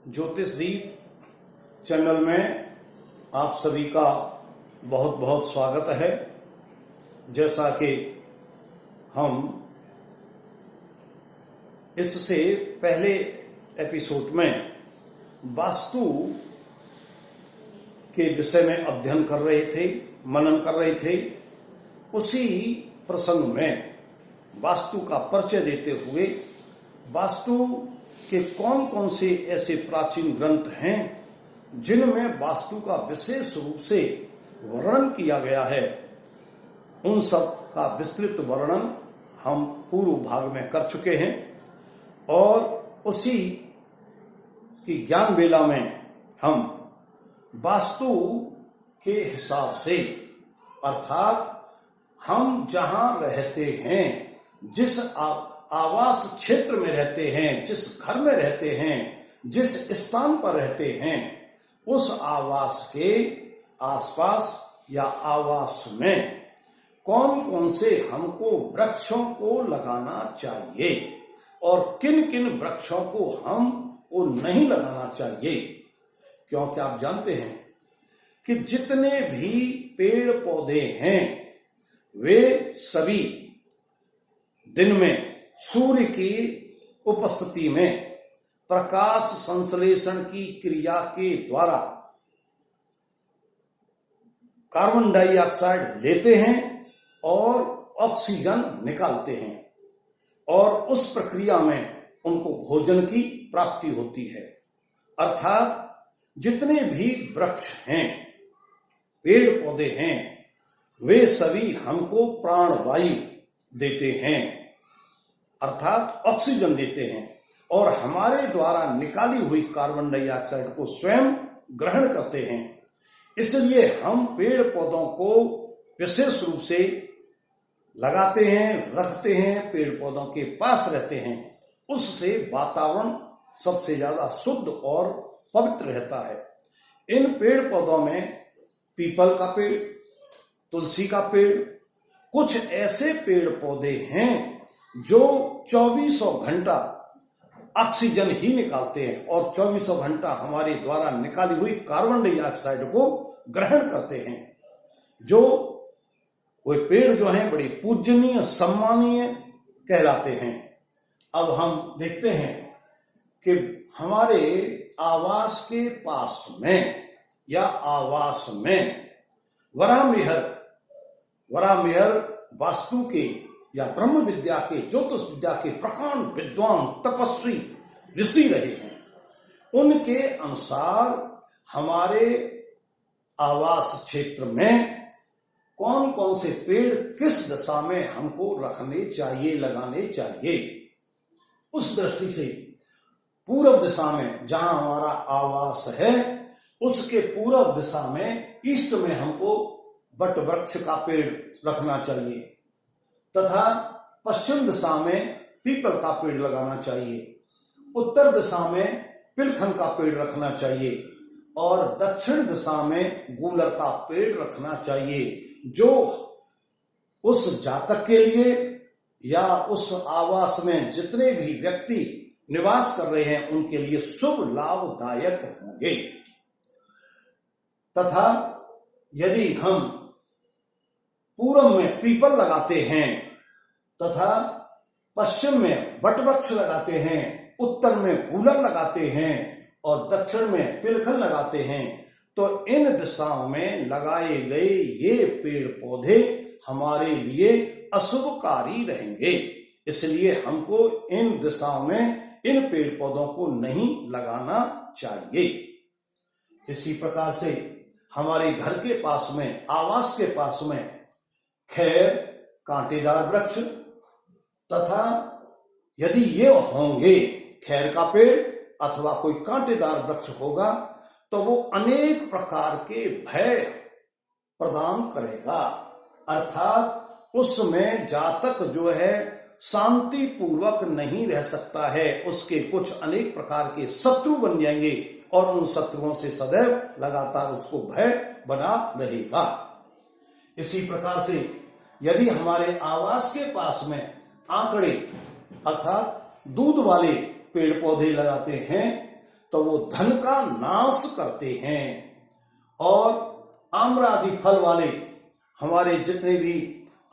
ज्योतिषदीप channel में आप सभी का बहुत बहुत स्वागत है। जैसा कि हम इससे पहले एपिसोड में वास्तु के विषय में अध्ययन कर रहे थे, मनन कर रहे थे, उसी प्रसंग में वास्तु का परिचय देते हुए वास्तु के कौन कौन से ऐसे प्राचीन ग्रंथ हैं जिनमें वास्तु का विशेष रूप से वर्णन किया गया है, उन सब का विस्तृत वर्णन हम पूर्व भाग में कर चुके हैं। और उसी की ज्ञान बेला में हम वास्तु के हिसाब से, अर्थात हम जहां रहते हैं, जिस आवास क्षेत्र में रहते हैं, जिस घर में रहते हैं, जिस स्थान पर रहते हैं, उस आवास के आसपास या आवास में कौन कौन से हमको वृक्षों को लगाना चाहिए और किन किन वृक्षों को नहीं लगाना चाहिए। क्योंकि आप जानते हैं कि जितने भी पेड़ पौधे हैं वे सभी दिन में सूर्य की उपस्थिति में प्रकाश संश्लेषण की क्रिया के द्वारा कार्बन डाइऑक्साइड लेते हैं और ऑक्सीजन निकालते हैं, और उस प्रक्रिया में उनको भोजन की प्राप्ति होती है। अर्थात जितने भी वृक्ष हैं, पेड़ पौधे हैं, वे सभी हमको प्राणवायु देते हैं, अर्थात ऑक्सीजन देते हैं, और हमारे द्वारा निकाली हुई कार्बन डाइऑक्साइड को स्वयं ग्रहण करते हैं। इसलिए हम पेड़ पौधों को विशेष रूप से लगाते हैं, रखते हैं, पेड़ पौधों के पास रहते हैं। उससे वातावरण सबसे ज्यादा शुद्ध और पवित्र रहता है। इन पेड़ पौधों में पीपल का पेड़, तुलसी का पेड़, कुछ ऐसे पेड़ पौधे हैं जो 2400 घंटा ऑक्सीजन ही निकालते हैं और 2400 घंटा हमारे द्वारा निकाली हुई कार्बन डाइऑक्साइड को ग्रहण करते हैं। जो वे पेड़ जो हैं बड़े पूजनीय, सम्मानीय कहलाते हैं। अब हम देखते हैं कि हमारे आवास के पास में या आवास में वराहमिहिर वास्तु के या ब्रह्म विद्या के, ज्योतिष विद्या के प्रकांड विद्वान तपस्वी ऋषि रहे हैं। उनके अनुसार हमारे आवास क्षेत्र में कौन कौन से पेड़ किस दिशा में हमको रखने चाहिए, लगाने चाहिए। उस दृष्टि से पूर्व दिशा में जहां हमारा आवास है, उसके पूर्व दिशा में ईस्ट में हमको बट वृक्ष का पेड़ रखना चाहिए, तथा पश्चिम दिशा में पीपल का पेड़ लगाना चाहिए, उत्तर दिशा में पिलखन का पेड़ रखना चाहिए, और दक्षिण दिशा में गूलर का पेड़ रखना चाहिए, जो उस जातक के लिए या उस आवास में जितने भी व्यक्ति निवास कर रहे हैं उनके लिए शुभ लाभदायक होंगे। तथा यदि हम पूर्व में पीपल लगाते हैं तथा पश्चिम में बटवृक्ष लगाते हैं, उत्तर में गूलर लगाते हैं और दक्षिण में पिलखन लगाते हैं, तो इन दिशाओं में लगाए गए ये पेड़ पौधे हमारे लिए अशुभकारी रहेंगे। इसलिए हमको इन दिशाओं में इन पेड़ पौधों को नहीं लगाना चाहिए। इसी प्रकार से हमारे घर के पास में, आवास के पास में खैर, कांटेदार वृक्ष, तथा यदि ये होंगे खैर का पेड़ अथवा कोई कांटेदार वृक्ष होगा तो वो अनेक प्रकार के भय प्रदान करेगा। अर्थात उसमें जातक जो है शांति पूर्वक नहीं रह सकता है, उसके कुछ अनेक प्रकार के शत्रु बन जाएंगे और उन शत्रुओं से सदैव लगातार उसको भय बना रहेगा। इसी प्रकार से यदि हमारे आवास के पास में आंकड़े अर्थात दूध वाले पेड़ पौधे लगाते हैं तो वो धन का नाश करते हैं। और आम्र आदि फल वाले हमारे जितने भी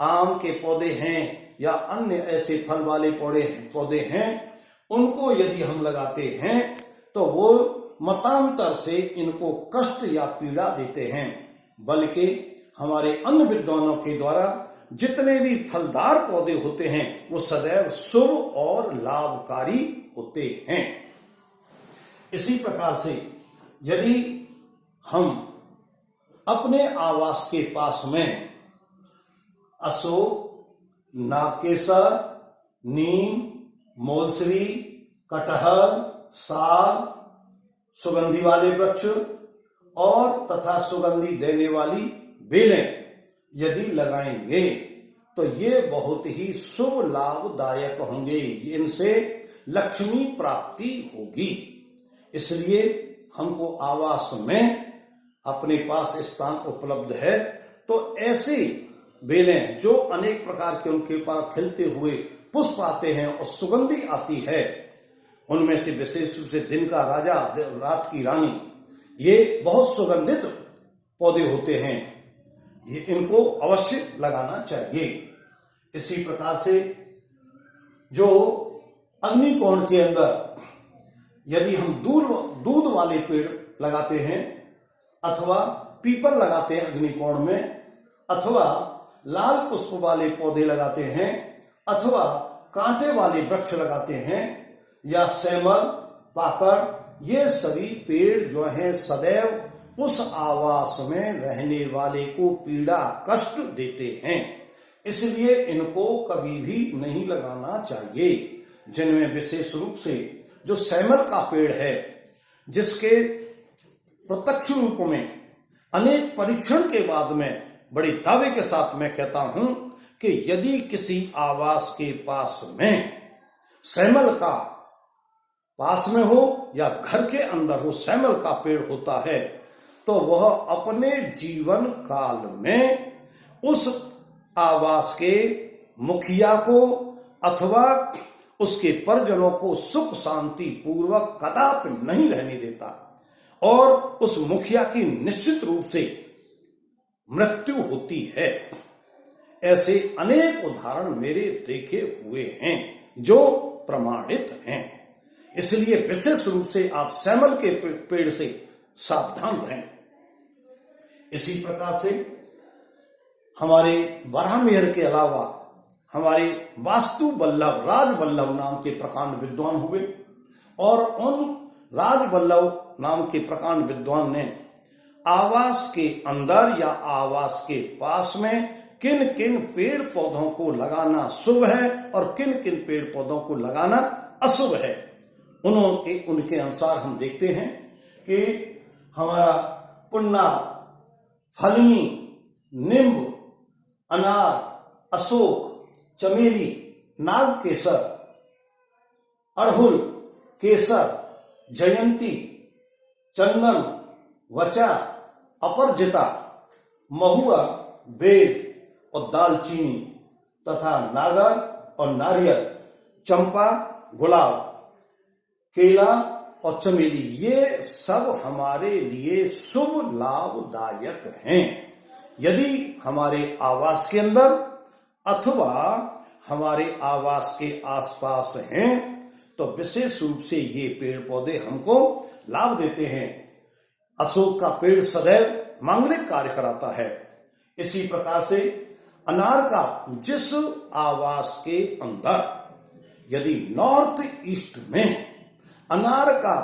आम के पौधे हैं या अन्य ऐसे फल वाले पौधे हैं, उनको यदि हम लगाते हैं तो वो मतांतर से इनको कष्ट या पीड़ा देते हैं। बल्कि हमारे अन्य विद्वानों के द्वारा जितने भी फलदार पौधे होते हैं वो सदैव शुभ और लाभकारी होते हैं। इसी प्रकार से यदि हम अपने आवास के पास में अशोक, नागकेसर, नीम, मोलसरी, कटहल, साग, सुगंधि वाले वृक्ष और तथा सुगंधि देने वाली बेलें यदि लगाएंगे तो ये बहुत ही शुभ लाभदायक होंगे, इनसे लक्ष्मी प्राप्ति होगी। इसलिए हमको आवास में अपने पास स्थान उपलब्ध है तो ऐसी बेलें जो अनेक प्रकार के उनके ऊपर खिलते हुए पुष्प आते हैं और सुगंधि आती है, उनमें से विशेष रूप से दिन का राजा, रात की रानी, ये बहुत सुगंधित पौधे होते हैं, ये इनको अवश्य लगाना चाहिए। इसी प्रकार से जो अग्निकोण के अंदर यदि हम दूध वाले पेड़ लगाते हैं अथवा पीपल लगाते हैं अग्निकोण में, अथवा लाल पुष्प वाले पौधे लगाते हैं, अथवा कांटे वाले वृक्ष लगाते हैं, या सेमल, पाकड़, ये सभी पेड़ जो हैं सदैव उस आवास में रहने वाले को पीड़ा कष्ट देते हैं। इसलिए इनको कभी भी नहीं लगाना चाहिए। जिनमें विशेष रूप से जो सेमल का पेड़ है, जिसके प्रत्यक्ष रूप में अनेक परीक्षण के बाद में बड़े दावे के साथ मैं कहता हूं कि यदि किसी आवास के पास में सेमल का पास में हो या घर के अंदर हो सेमल का पेड़ होता है तो वह अपने जीवन काल में उस आवास के मुखिया को अथवा उसके परिजनों को सुख शांति पूर्वक कदापि नहीं रहने देता और उस मुखिया की निश्चित रूप से मृत्यु होती है। ऐसे अनेक उदाहरण मेरे देखे हुए हैं जो प्रमाणित हैं। इसलिए विशेष रूप से आप सेमल के पेड़ से सावधान रहें। इसी प्रकार से हमारे बराहमिहिर के अलावा हमारे वास्तु वल्लभ, राज वल्लभ नाम के प्रकांड विद्वान हुए और उन राज वल्लभ नाम के प्रकांड विद्वान ने आवास के अंदर या आवास के पास में किन किन पेड़ पौधों को लगाना शुभ है और किन किन पेड़ पौधों को लगाना अशुभ है, उनके अनुसार हम देखते हैं कि हमारा पुन्ना, फलनी, नींब, अनार, अशोक, चमेली, नागकेसर, अड़हुल, केसर, जयंती, चंदन, वचा, अपराजिता, महुआ, बेल और दालचीनी तथा नागर और नारियल, चंपा, गुलाब, केला और चमेली, ये सब हमारे लिए शुभ लाभदायक हैं। यदि हमारे आवास के अंदर अथवा हमारे आवास के आसपास हैं तो विशेष रूप से ये पेड़ पौधे हमको लाभ देते हैं। अशोक का पेड़ सदैव मांगलिक कार्य कराता है। इसी प्रकार से अनार का जिस आवास के अंदर यदि नॉर्थ ईस्ट में अनार का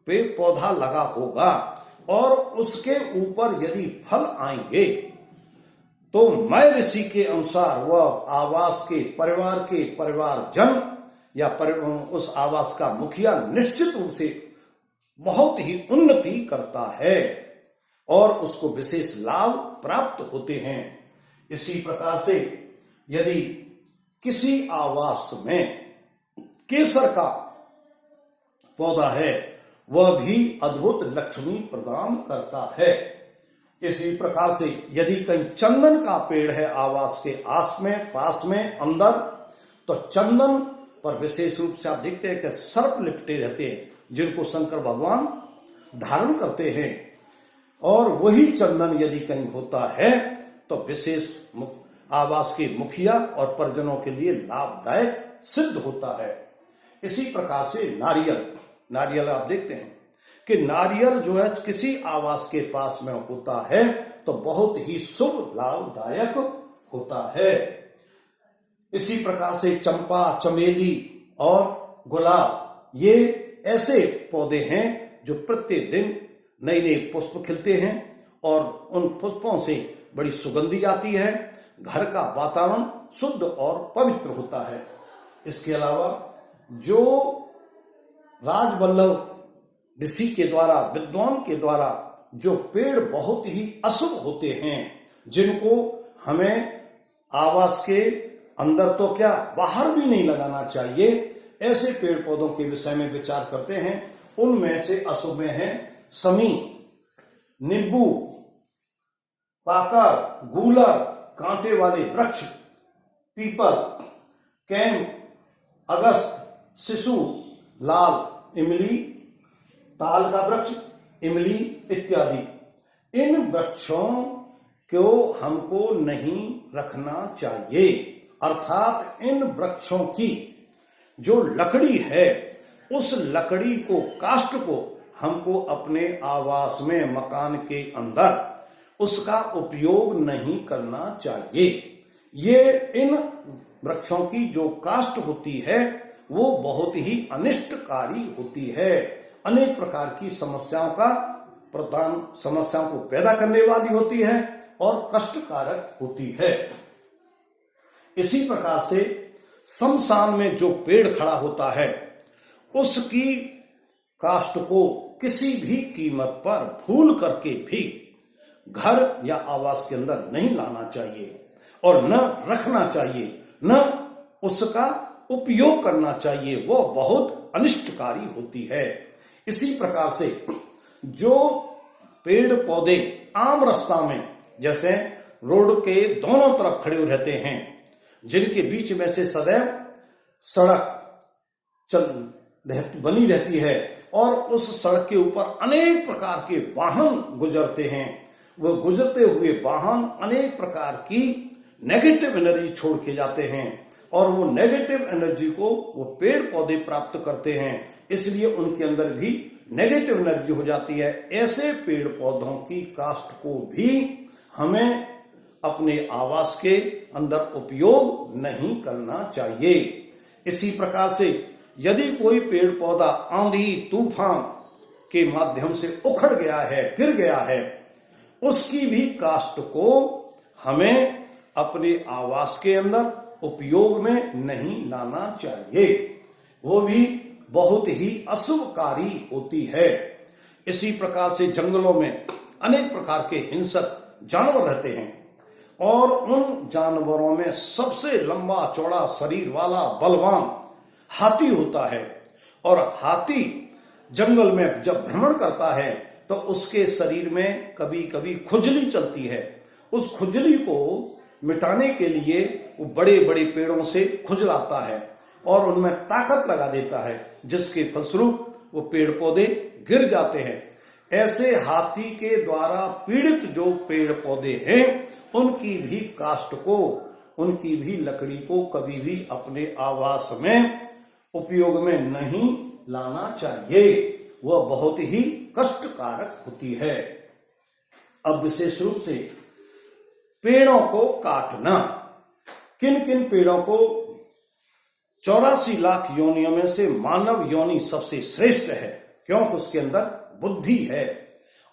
पेड़ पौधा लगा होगा और उसके ऊपर यदि फल आएंगे तो मैं ऋषि के अनुसार वह आवास के परिवारजन या उस आवास का मुखिया निश्चित रूप से बहुत ही उन्नति करता है और उसको विशेष लाभ प्राप्त होते हैं। इसी प्रकार से यदि किसी आवास में केसर का पौधा है वह भी अद्भुत लक्ष्मी प्रदान करता है। इसी प्रकार से यदि कहीं चंदन का पेड़ है आवास के पास में अंदर, तो चंदन पर विशेष रूप से आप देखते हैं कि सर्प लिपटे रहते हैं, जिनको शंकर भगवान धारण करते हैं। और वही चंदन यदि कहीं होता है तो विशेष आवास के मुखिया और परिजनों के लिए लाभदायक सिद्ध होता है। इसी प्रकार से नारियल आप देखते हैं कि नारियल जो है किसी आवास के पास में होता है तो बहुत ही शुभ लाभदायक होता है। इसी प्रकार से चंपा, चमेली और गुलाब ये ऐसे पौधे हैं जो प्रत्येक दिन नए नए पुष्प खिलते हैं और उन पुष्पों से बड़ी सुगंधी आती है। घर का वातावरण शुद्ध और पवित्र होता है। इसके अलावा जो राजवल्लभ ऋषि के द्वारा, विद्वान के द्वारा जो पेड़ बहुत ही अशुभ होते हैं, जिनको हमें आवास के अंदर तो क्या बाहर भी नहीं लगाना चाहिए, ऐसे पेड़ पौधों के विषय में विचार करते हैं। उनमें से अशुभ में है समी, नींबू, पाकर, गूलर, कांटे वाले वृक्ष, पीपल, कैम, अगस्त, शिशु, लाल, इमली, ताल का वृक्ष, इमली इत्यादि। इन वृक्षों को हमको नहीं रखना चाहिए। अर्थात इन वृक्षों की जो लकड़ी है, उस लकड़ी को, काष्ठ को हमको अपने आवास में, मकान के अंदर उसका उपयोग नहीं करना चाहिए। ये इन वृक्षों की जो काष्ठ होती है वो बहुत ही अनिष्टकारी होती है, अनेक प्रकार की समस्याओं को पैदा करने वाली होती है और कष्टकारक होती है। इसी प्रकार से शमशान में जो पेड़ खड़ा होता है, उसकी काष्ठ को किसी भी कीमत पर भूल करके भी घर या आवास के अंदर नहीं लाना चाहिए और न रखना चाहिए, न उसका उपयोग करना चाहिए। वो बहुत अनिष्टकारी होती है। इसी प्रकार से जो पेड़ पौधे आम रास्ता में, जैसे रोड के दोनों तरफ खड़े रहते हैं, जिनके बीच में से सदैव सड़क बनी रहती है और उस सड़क के ऊपर अनेक प्रकार के वाहन गुजरते हैं, वो गुजरते हुए वाहन अनेक प्रकार की नेगेटिव एनर्जी छोड़ के जाते हैं और वो नेगेटिव एनर्जी को वो पेड़ पौधे प्राप्त करते हैं, इसलिए उनके अंदर भी नेगेटिव एनर्जी हो जाती है। ऐसे पेड़ पौधों की काष्ठ को भी हमें अपने आवास के अंदर उपयोग नहीं करना चाहिए। इसी प्रकार से यदि कोई पेड़ पौधा आंधी तूफान के माध्यम से उखड़ गया है, गिर गया है, उसकी भी काष्ठ को हमें अपने आवास के अंदर उपयोग में नहीं लाना चाहिए। वो भी बहुत ही अशुभकारी होती है। इसी प्रकार से जंगलों में अनेक प्रकार के हिंसक जानवर रहते हैं और उन जानवरों में सबसे लंबा चौड़ा शरीर वाला बलवान हाथी होता है। और हाथी जंगल में जब भ्रमण करता है तो उसके शरीर में कभी कभी खुजली चलती है। उस खुजली को मिटाने के लिए वो बड़े बड़े पेड़ों से खुजलाता है और उनमें ताकत लगा देता है, जिसके फलस्वरूप वो पेड़ पौधे गिर जाते हैं। ऐसे हाथी के द्वारा पीड़ित जो पेड़ पौधे हैं, उनकी भी काष्ठ को, उनकी भी लकड़ी को कभी भी अपने आवास में उपयोग में नहीं लाना चाहिए। वह बहुत ही कष्टकारक होती है। अब विशेष रूप से पेड़ों को काटना, किन किन पेड़ों को 84 लाख योनियों में से मानव योनि सबसे श्रेष्ठ है, क्योंकि उसके अंदर बुद्धि है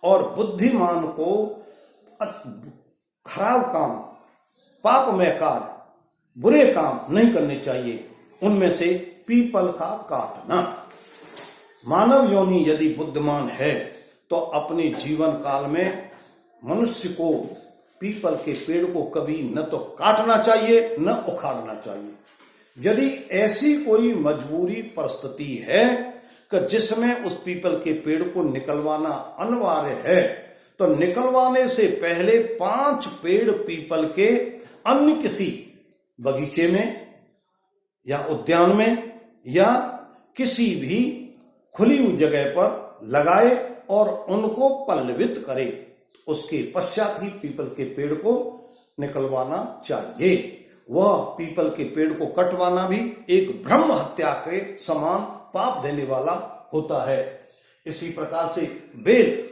और बुद्धिमान को खराब काम, पापमय कार्य, बुरे काम नहीं करने चाहिए। उनमें से पीपल का काटना। मानव योनि यदि बुद्धिमान है तो अपने जीवन काल में मनुष्य को पीपल के पेड़ को कभी न तो काटना चाहिए न उखाड़ना चाहिए। यदि ऐसी कोई मजबूरी परिस्थिति है कि जिसमें उस पीपल के पेड़ को निकलवाना अनिवार्य है, तो निकलवाने से पहले 5 पेड़ पीपल के अन्य किसी बगीचे में या उद्यान में या किसी भी खुली हुई जगह पर लगाए और उनको पल्लवित करे। उसके पश्चात ही पीपल के पेड़ को निकलवाना चाहिए। वह पीपल के पेड़ को कटवाना भी एक ब्रह्म हत्या के समान पाप देने वाला होता है। इसी प्रकार से बेल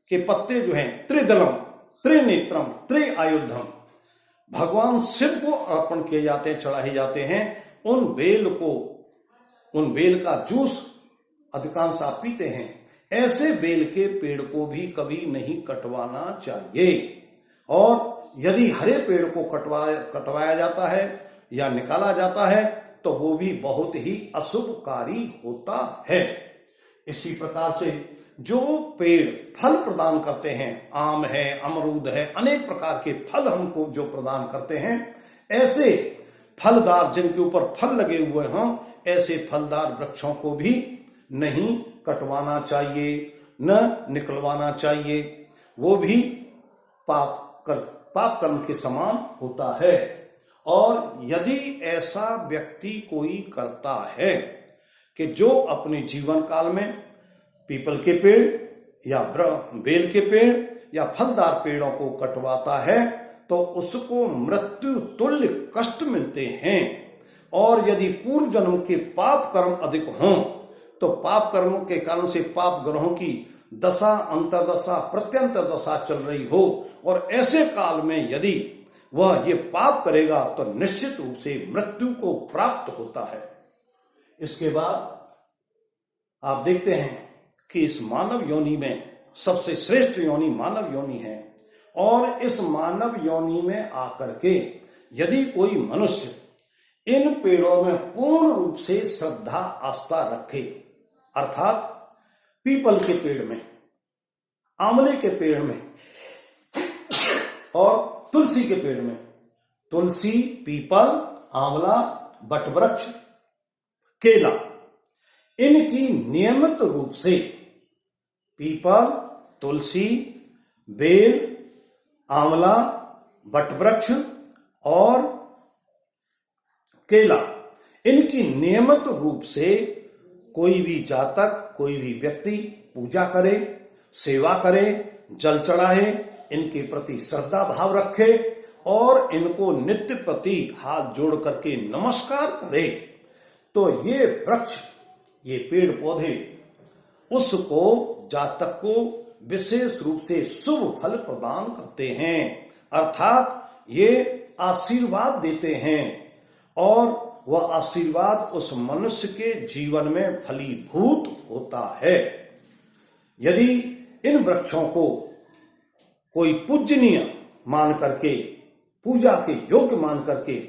के पत्ते जो हैं त्रिदलम, त्रिनेत्रम, त्रिआयुधम भगवान शिव को अर्पण किए जाते हैं, चढ़ाए जाते हैं। उन बेल का जूस अधिकांश आप पीते हैं। ऐसे बेल के पेड़ को भी कभी नहीं कटवाना चाहिए। और यदि हरे पेड़ को कटवाया जाता है या निकाला जाता है तो वो भी बहुत ही अशुभकारी होता है। इसी प्रकार से जो पेड़ फल प्रदान करते हैं, आम है, अमरूद है, अनेक प्रकार के फल हमको जो प्रदान करते हैं, ऐसे फलदार जिनके ऊपर फल लगे हुए हों, ऐसे फलदार वृक्षों को भी नहीं कटवाना चाहिए, न निकलवाना चाहिए। वो भी पाप कर्म के समान होता है। और यदि ऐसा व्यक्ति कोई करता है कि जो अपने जीवन काल में पीपल के पेड़ या बेल के पेड़ या फलदार पेड़ों को कटवाता है तो उसको मृत्यु तुल्य कष्ट मिलते हैं। और यदि पूर्व जन्म के पाप कर्म अधिक हों तो पाप कर्मों के कारण से पाप ग्रहों की दशा, अंतर्दशा, प्रत्यंतर दशा चल रही हो और ऐसे काल में यदि वह ये पाप करेगा तो निश्चित रूप से मृत्यु को प्राप्त होता है। इसके बाद आप देखते हैं कि इस मानव योनि में सबसे श्रेष्ठ योनि मानव योनि है। और इस मानव योनि में आकर के यदि कोई मनुष्य इन पेड़ों में पूर्ण रूप से श्रद्धा आस्था रखे, अर्थात पीपल के पेड़ में, आंवले के पेड़ में और तुलसी के पेड़ में, तुलसी, पीपल, आंवला, बटवृक्ष, केला, इनकी नियमित रूप से पीपल, तुलसी, बेल, आंवला, बटवृक्ष और केला, इनकी नियमित रूप से कोई भी जातक, कोई भी व्यक्ति पूजा करे, सेवा करे, जल चढ़ाए, इनके प्रति श्रद्धा भाव रखे और इनको नित्य प्रति हाथ जोड़ करके नमस्कार करे तो ये वृक्ष, ये पेड़ पौधे उसको, जातक को विशेष रूप से शुभ फल प्रदान करते हैं, अर्थात ये आशीर्वाद देते हैं। और वह आशीर्वाद उस मनुष्य के जीवन में फलीभूत होता है। यदि इन वृक्षों को कोई पूजनीय मान करके, पूजा के योग्य मान करके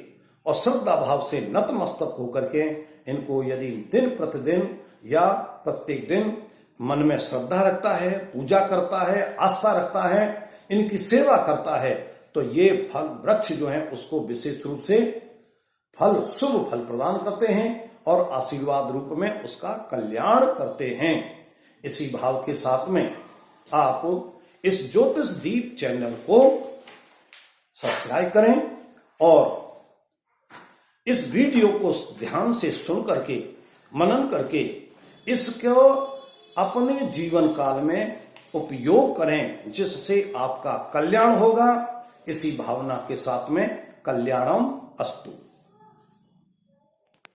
और श्रद्धा भाव से नतमस्तक होकर के इनको यदि दिन प्रतिदिन या प्रत्येक दिन मन में श्रद्धा रखता है, पूजा करता है, आस्था रखता है, इनकी सेवा करता है तो ये फल वृक्ष जो है उसको विशेष रूप से फल, शुभ फल प्रदान करते हैं और आशीर्वाद रूप में उसका कल्याण करते हैं। इसी भाव के साथ में आप इस ज्योतिष दीप चैनल को सब्सक्राइब करें और इस वीडियो को ध्यान से सुन करके, मनन करके इसको अपने जीवन काल में उपयोग करें, जिससे आपका कल्याण होगा। इसी भावना के साथ में कल्याणम अस्तु।